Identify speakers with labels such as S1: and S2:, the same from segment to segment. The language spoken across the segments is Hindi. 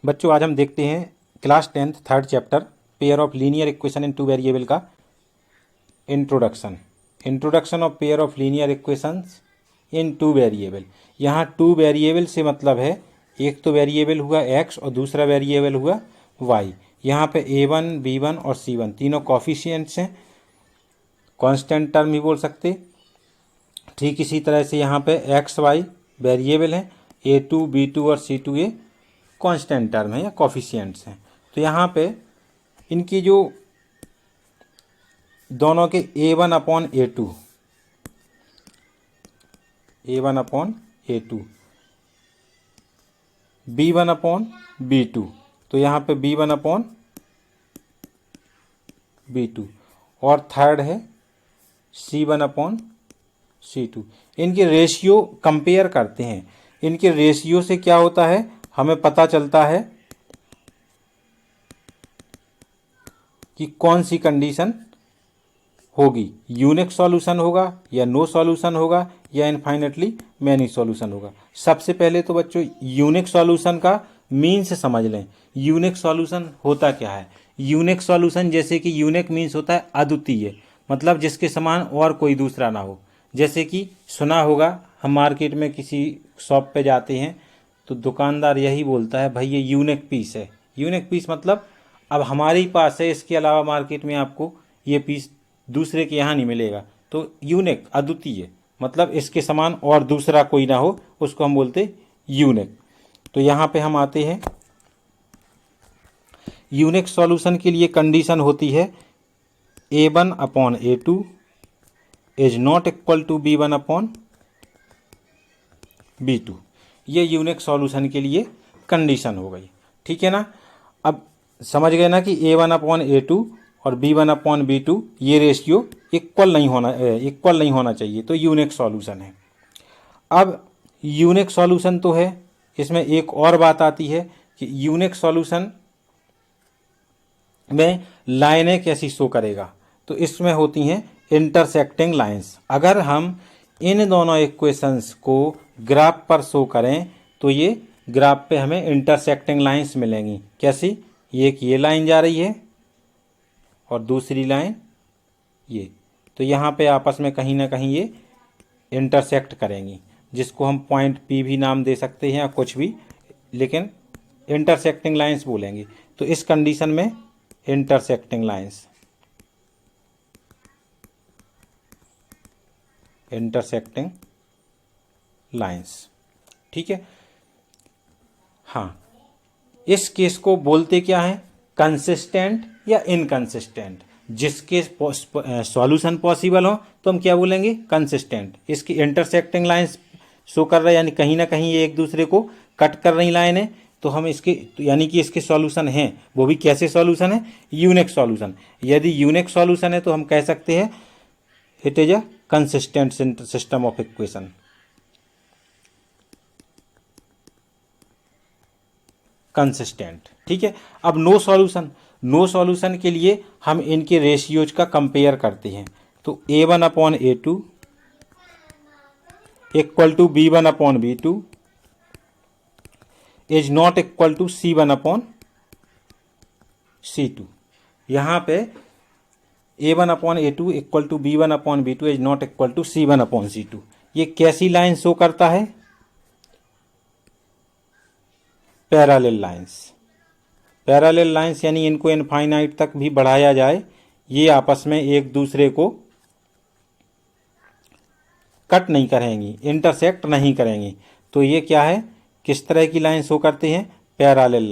S1: बच्चों आज हम देखते हैं class 10th third chapter pair of linear equation in two variable का introduction of pair of linear equations in two variable. यहाँ टू वेरिएबल से मतलब है एक तो वेरिएबल हुआ x और दूसरा वेरिएबल हुआ y। यहाँ पे a1 b1 और c1 तीनों कॉफिशिएंट्स हैं, कांस्टेंट टर्म भी बोल सकते। ठीक इसी तरह से यहाँ पे x y वेरिएबल हैं, a2 b2 और c2 ये कांस्टेंट टर्म है या कॉफिशिएंट्स हैं। तो यहाँ पे इनकी जो दोनों के a1 upon a2 b1 upon b2, तो यहाँ पे b1 अपॉन b2 और थर्ड है c1 अपॉन c2। इनके रेशियो कंपेयर करते हैं। इनके रेशियो से क्या होता है, हमें पता चलता है कि कौन सी कंडीशन होगी, यूनिक सॉल्यूशन होगा या नो सॉल्यूशन होगा या इनफाइनेटली मैनी सॉल्यूशन होगा। सबसे पहले तो बच्चों यूनिक सॉल्यूशन का मीन्स समझ लें। यूनिक सॉल्यूशन होता क्या है? यूनिक सॉल्यूशन जैसे कि यूनिक मीन्स होता है अद्वितीय, मतलब जिसके समान और कोई दूसरा ना हो। जैसे कि सुना होगा, हम मार्केट में किसी शॉप पे जाते हैं तो दुकानदार यही बोलता है, भाई ये यूनिक पीस है। यूनिक पीस मतलब अब हमारे पास है, इसके अलावा मार्केट में आपको ये पीस दूसरे के यहाँ नहीं मिलेगा। तो यूनिक अद्वितीय मतलब इसके समान और दूसरा कोई ना हो, उसको हम बोलते यूनिक। तो यहाँ पे हम आते हैं, यूनिक सॉल्यूशन के लिए कंडीशन होती है a1 upon a2 is not equal to b1 upon b2। ये यूनिक सॉल्यूशन के लिए कंडीशन हो गई, ठीक है ना। अब समझ गए ना कि a1 अपॉन a2 और b1 अपॉन b2 ये रेशियो इक्वल नहीं होना चाहिए, तो यूनिक सॉल्यूशन है। अब यूनिक सॉल्यूशन तो है, इसमें एक और बात आती है कि यूनिक सॉल्यूशन में लाइनें कैसी शो करेगा, तो इसमें होती हैं इंटरसेक्टिंग लाइंस। अगर हम इन दोनों इक्वेशंस को ग्राफ पर शो करें तो ये ग्राफ पे हमें इंटरसेक्टिंग लाइंस मिलेंगी। कैसी? एक ये लाइन जा रही है और दूसरी लाइन ये, तो यहाँ पे आपस में कहीं ना कहीं ये इंटरसेक्ट करेंगी, जिसको हम पॉइंट P भी नाम दे सकते हैं या कुछ भी, लेकिन इंटरसेक्टिंग लाइंस बोलेंगे। तो इस कंडीशन में इंटरसेक्टिंग लाइंस, ठीक है। हाँ, इस केस को बोलते क्या है, कंसिस्टेंट या इनकंसिस्टेंट। जिसके सॉल्यूशन पॉसिबल हो तो हम क्या बोलेंगे, कंसिस्टेंट। इसकी इंटरसेक्टिंग लाइंस शो कर रहा है, यानी कहीं ना कहीं ये एक दूसरे को कट कर रही लाइन है, तो हम इसके यानी कि इसके सॉल्यूशन हैं, वो भी कैसे सॉल्यूशन है, यूनिक सॉल्यूशन। यदि यूनिक सॉल्यूशन है तो हम कह सकते हैं it is a consistent system of equation. Consistent, ठीक है। अब नो सॉल्यूशन के लिए हम इनके रेशियोज का कंपेयर करते हैं। तो a1 upon a2 equal to b1 upon b2 is not equal to c1 upon c2। यहाँ पे a1 upon a2 equal to b1 upon b2 is not equal to c1 upon c2। ये कैसी लाइन शो करता है, पैरेलल लाइंस, यानी इनको इनफाइनाइट तक भी बढ़ाया जाए, ये आपस में एक दूसरे को कट नहीं करेंगी, इंटरसेक्ट नहीं करेंगी। तो ये क्या है, किस तरह की लाइन शो करते हैं, पैरेलल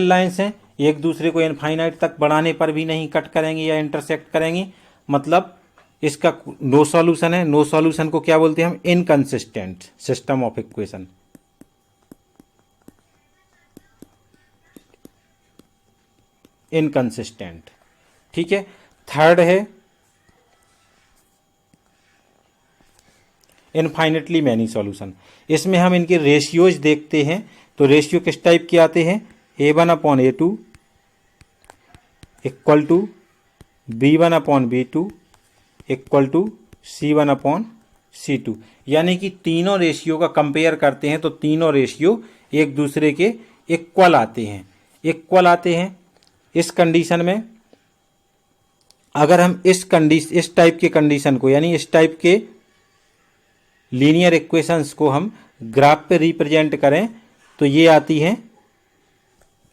S1: लाइंस हैं, एक दूसरे को इनफाइनाइट तक बढ़ाने पर भी नहीं कट करेंगी या इंटरसेक्ट करेंगी। मतलब इसका नो सॉल्यूशन है। नो सॉल्यूशन को क्या बोलते हैं हम, inconsistent system of equation. Inconsistent, ठीक है। थर्ड है इनफाइनेटली मैनी सॉल्यूशन। इसमें हम इनके रेशियोज देखते हैं, तो रेशियो किस टाइप के आते हैं, a1 upon a2 equal to b1 upon b2 equal to c1 upon C2, यानी कि तीनों रेशियो का कंपेयर करते हैं तो तीनों रेशियो एक दूसरे के इक्वल आते हैं, इक्वल आते हैं। इस कंडीशन में अगर हम इस टाइप के कंडीशन को, यानी इस टाइप के लीनियर इक्वेशंस को हम ग्राफ पे रिप्रेजेंट करें तो ये आती हैं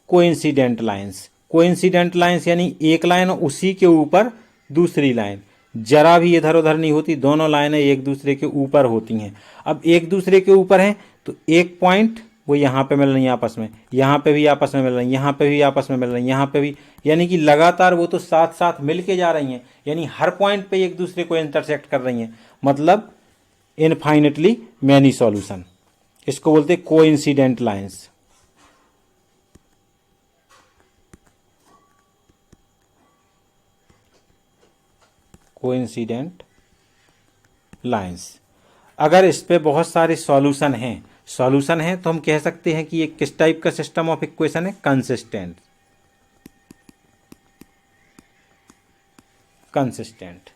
S1: कोइंसिडेंट लाइंस। कोइंसिडेंट लाइंस यानी एक लाइन और उसी के ऊपर दूसरी लाइन, जरा भी इधर उधर नहीं होती, दोनों लाइनें एक दूसरे के ऊपर होती हैं। अब एक दूसरे के ऊपर हैं तो एक पॉइंट वो यहाँ पे मिल रही है आपस में, यहाँ पे भी आपस में मिल रही है, यहाँ पे भी आपस में मिल रही है, यहाँ पे भी, यानी कि लगातार वो तो साथ साथ मिल के जा रही हैं, यानी हर पॉइंट पे एक दूसरे को इंटरसेक्ट कर रही हैं, मतलब इनफाइनेटली मैनी सॉल्यूशन। इसको बोलते हैं कोइंसिडेंट लाइंस। Coincident lines. अगर इस पे बहुत सारे सॉल्यूशन हैं तो हम कह सकते हैं कि ये किस टाइप का सिस्टम ऑफ इक्वेशन है, कंसिस्टेंट।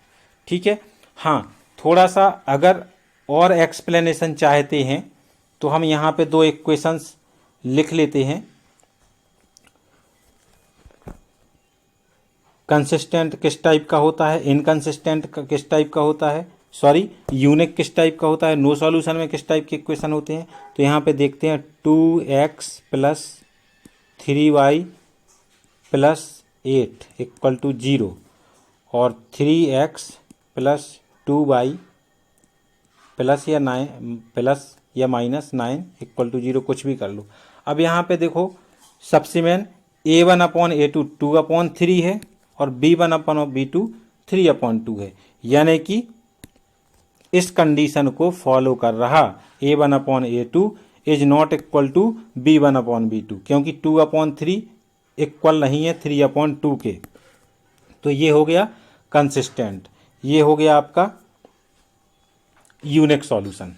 S1: ठीक है। हाँ, थोड़ा सा अगर और एक्सप्लेनेशन चाहते हैं तो हम यहाँ पे दो इक्वेशंस लिख लेते हैं। कंसिस्टेंट किस टाइप का होता है, इनकंसिस्टेंट किस टाइप का होता है, सॉरी यूनिक किस टाइप का होता है, नो सॉल्यूशन में किस टाइप के इक्वेशन होते हैं। तो यहाँ पे देखते हैं 2x + 3y + 8 = 0 और 3x + 2y प्लस या -9 = 0, कुछ भी कर लो। अब यहाँ पे देखो सबसे मेन a1/a2 2/3 है और b1/b2 3/2 है, यानी कि इस कंडीशन को फॉलो कर रहा a1/a2 is not equal to b1/b2, क्योंकि 2/3 इक्वल नहीं है 3/2 के। तो ये हो गया कंसिस्टेंट, ये हो गया आपका यूनिक सॉल्यूशन।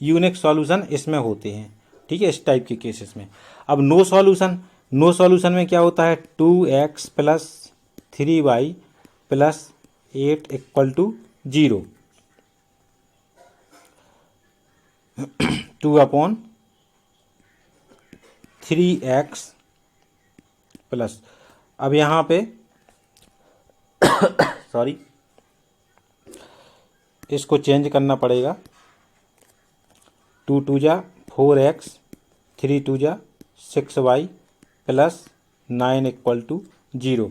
S1: यूनिक सॉल्यूशन इसमें होते हैं, ठीक है, इस टाइप के केसेस में। अब नो सॉल्यूशन में क्या होता है, 2x + 3y + 8 = 0, 2/3x प्लस, अब यहाँ पे सॉरी इसको चेंज करना पड़ेगा, 2 × 2 = 4x 3 × 2 = 6y + 9 = 0।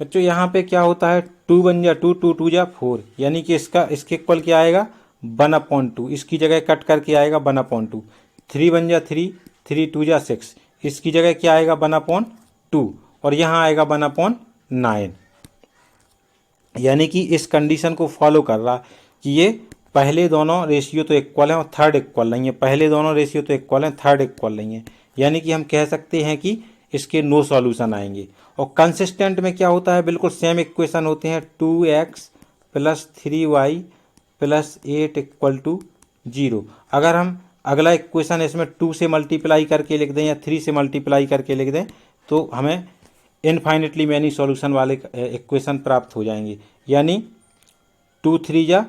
S1: बच्चों यहाँ पे क्या होता है, 2 बन जा 2 2 2 = 4, यानी कि इसके इक्वल क्या आएगा 1/2, इसकी जगह कट करके आएगा 1/2। 3 बन जा 3 3 2 = 6, इसकी जगह क्या आएगा 1/2 और यहाँ आएगा 1/9, यानी कि इस कंडीशन को फॉलो कर रहा कि ये पहले दोनों रेशियो तो इक्वल हैं और थर्ड इक्वल नहीं है, पहले दोनों रेशियो तो इक्वल हैं, थर्ड इक्वल नहीं है, यानी कि हम कह सकते हैं कि इसके नो सॉल्यूशन आएंगे। और कंसिस्टेंट में क्या होता है, बिल्कुल सेम इक्वेशन होते हैं, 2x + 3y + 8 = 0। अगर हम अगला इक्वेशन इसमें 2 से मल्टीप्लाई करके लिख दें या 3 से मल्टीप्लाई करके लिख दें तो हमें इनफाइनेटली मैनी सॉल्यूशन वाले इक्वेशन प्राप्त हो जाएंगे, यानी 2 × 3 =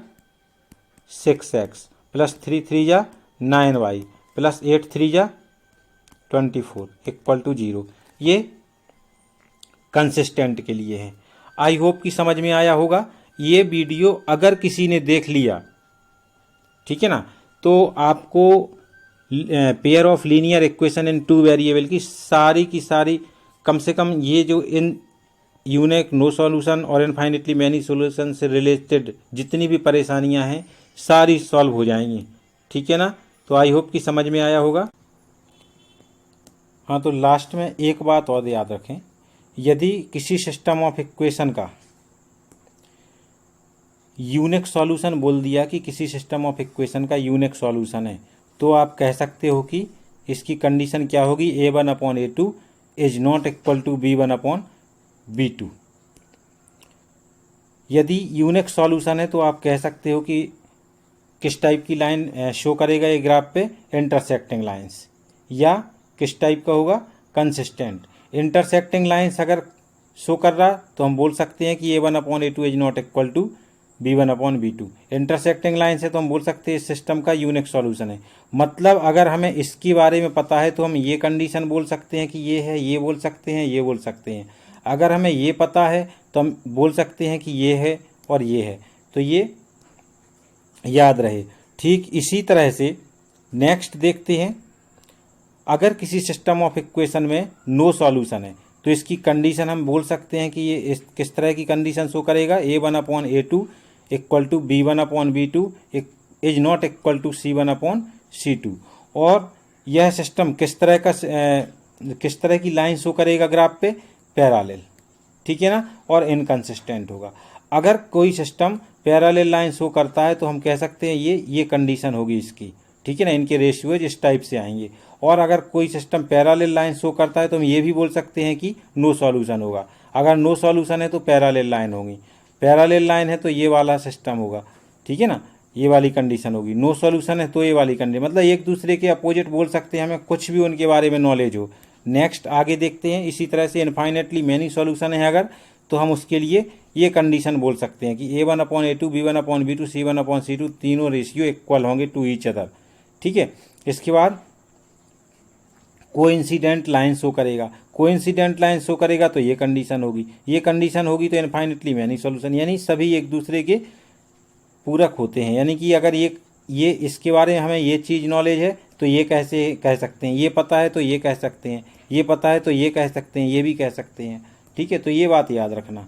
S1: 6x + 3 × 3 = 9y + 8 × 3 = 24 = 0। ये कंसिस्टेंट के लिए है। आई होप कि समझ में आया होगा। ये वीडियो अगर किसी ने देख लिया, ठीक है ना, तो आपको pair of linear equation in 2 variable की सारी कम से कम ये जो इन यूनिक, नो सॉल्यूशन और इनफाइनेटली मैनी सॉल्यूशन से रिलेटेड जितनी भी परेशानियां हैं सारी सॉल्व हो जाएंगी, ठीक है ना। तो आई होप कि समझ में आया होगा। हाँ, तो लास्ट में एक बात और याद रखें, यदि किसी सिस्टम ऑफ इक्वेशन का यूनिक सॉल्यूशन बोल दिया कि किसी सिस्टम ऑफ इक्वेशन का यूनिक सॉल्यूशन है, तो आप कह सकते हो कि इसकी कंडीशन क्या होगी, a1/a2 is not equal to b1/b2। यदि यूनिक सॉल्यूशन है तो आप कह सकते हो कि किस टाइप की लाइन शो करेगा ये ग्राफ पे, इंटरसेक्टिंग लाइंस, या किस टाइप का होगा, कंसिस्टेंट। इंटरसेक्टिंग लाइंस अगर शो कर रहा तो हम बोल सकते हैं कि a1/a2 is not equal to B1/B2। Intersecting line से तो हम बोल सकते हैं इस सिस्टम का यूनिक सॉल्यूशन है। मतलब अगर हमें इसके बारे में पता है तो हम ये कंडीशन बोल सकते हैं कि ये है, ये बोल सकते हैं, ये बोल सकते हैं। अगर हमें ये पता है तो हम बोल सकते हैं कि ये है और ये है। तो ये याद रहे। ठीक इसी तरह से नेक्स्ट देखते हैं, अगर किसी सिस्टम ऑफ इक्वेशन में नो सॉल्यूशन है तो इसकी कंडीशन हम बोल सकते हैं कि ये किस तरह की कंडीशन शो करेगा, A1/A2 equal to B1/B2 is not equal to C1/C2। और यह सिस्टम किस तरह की लाइन शो करेगा ग्राफ पे, पैरेलल, ठीक है ना, और इनकंसिस्टेंट होगा। अगर कोई सिस्टम पैरेलल लाइन शो करता है तो हम कह सकते हैं ये कंडीशन होगी इसकी, ठीक है ना, इनके रेशियोज इस टाइप से आएंगे। और अगर कोई सिस्टम पैरेलल लाइन शो करता है तो हम ये भी बोल सकते हैं कि नो सॉल्यूशन होगा। अगर नो सॉल्यूशन है तो पैरेलल लाइन होगी, पैरेलल लाइन है तो ये वाला सिस्टम होगा, ठीक है ना, ये वाली कंडीशन होगी। नो सॉल्यूशन है तो ये वाली कंडीशन, मतलब एक दूसरे के अपोजिट बोल सकते हैं, हमें कुछ भी उनके बारे में नॉलेज हो। नेक्स्ट आगे देखते हैं, इसी तरह से इनफाइनेटली मैनी सॉल्यूशन है अगर, तो हम उसके लिए ये कंडीशन बोल सकते हैं कि A1/A2 B1/B2 C1/C2 तीनों रेशियो इक्वल होंगे टू ईच अदर, ठीक है। इसके बाद कोइंसिडेंट लाइन शो करेगा, कोइंसिडेंट लाइन शो करेगा तो ये कंडीशन होगी, ये कंडीशन होगी तो इनफाइनेटली मैनी सॉल्यूशन, यानी सभी एक दूसरे के पूरक होते हैं। यानी कि अगर ये इसके बारे में हमें ये चीज़ नॉलेज है तो ये कैसे कह सकते हैं, ये पता है तो ये कह सकते हैं, ये पता है तो ये कह सकते हैं, ये भी कह सकते हैं, ठीक है। तो ये बात याद रखना।